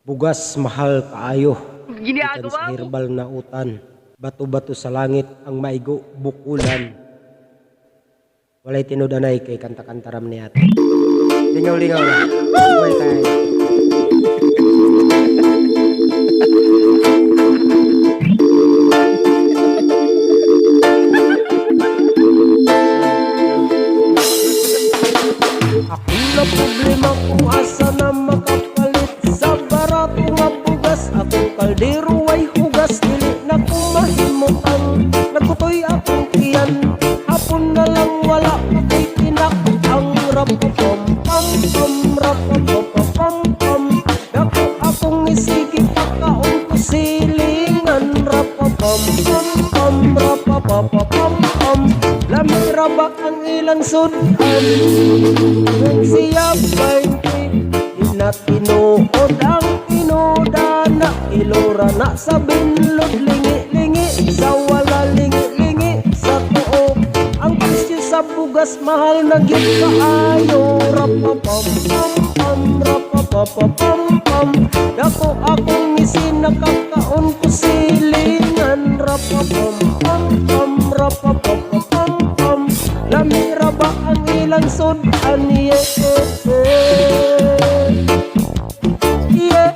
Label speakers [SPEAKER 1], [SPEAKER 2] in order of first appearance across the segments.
[SPEAKER 1] Bugas mahal kaayo. Gikan
[SPEAKER 2] Ginagawa
[SPEAKER 1] sa
[SPEAKER 2] mo.
[SPEAKER 1] herbal na utan. Bato-bato sa langit ang maigo bukulan. Walay tinudanay kay kanta-kantaram niya. Lingaw-lingaw na. Buhay tayo. Ako na problema kung asa na makapalit sa barato nga bugas. Akong kaldero ay hugas, dili na ko mahimutan. Nagkutoy akong tiyan, hapon na lang wala pa kay tinak. Ang rapapam pam pam rapapapam pam. Dako akong isigi pagkaon ko silingan. Rapapam pam pam rapapapam pam. Lamira ba ang ilang sudan? Nang siya 20, tinatinuod ang tinudana. Ilora na sa binlod, lingi-lingi sa wala, lingi-lingi sa tuo. Ang presyo sa bugas mahal na gyud kaayo. Rapapam pam pam rapapapam pam. Dako akong isin nakakaon ko silingan. Rapapam pam pam rapapapam pam. Lamira ba ang ilang sudan? Yeah, yeah,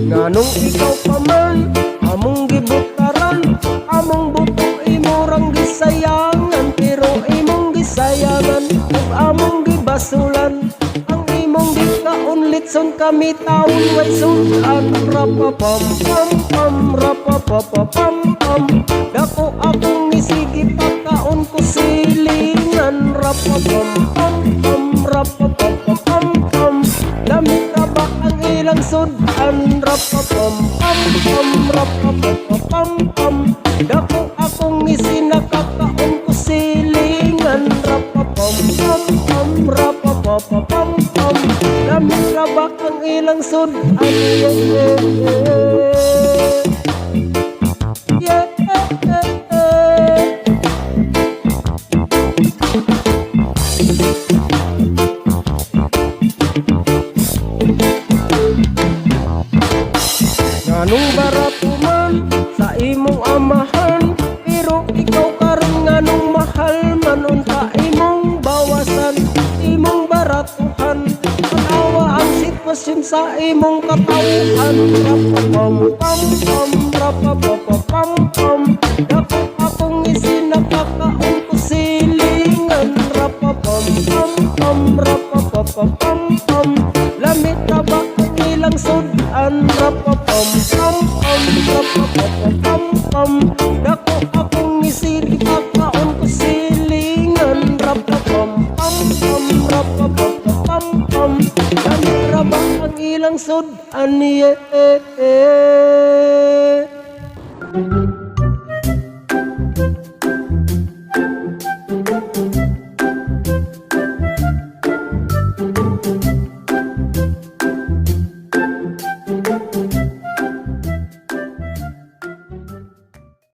[SPEAKER 1] nganong ikaw pa man among gibutaran, among butong imorang gisayangan, pero imong gisayangan ug among gibasulan. Ang imong gikaunlitson kami taon way sudan. Rapapam pam pam rapapapam pam. Dako akong isigi pagkaon ko silingan. Rapapam pam pam rapapapam pam. Lamira ba ang ilang sudan? Rapapam pam pam rapapapam pam. Dako akong isinakakaon ko silingan. Rapapam pam pam rapapapam pam. Lamira ba ang ilang sudan? Yeah, nganong barato man sa imong amahan, pero ikaw karon nganong mahal man. Unta imong bawasan, imong baratuhan. Panawa ang sitwasyon sa imong katawhan. Rapapam pam pam rapapapam pam. Dako akong isinakakaon ko silingan. Rapapam pam pam rapapapam pam. Lamit na ba ang ilang sudan? Rapapam pam pam rapapapam pam. Dako akong isinakakaon ko silingan. Rapapam pam pam rapapapam pam. Lamira ba ang ilang sudan? Yeah.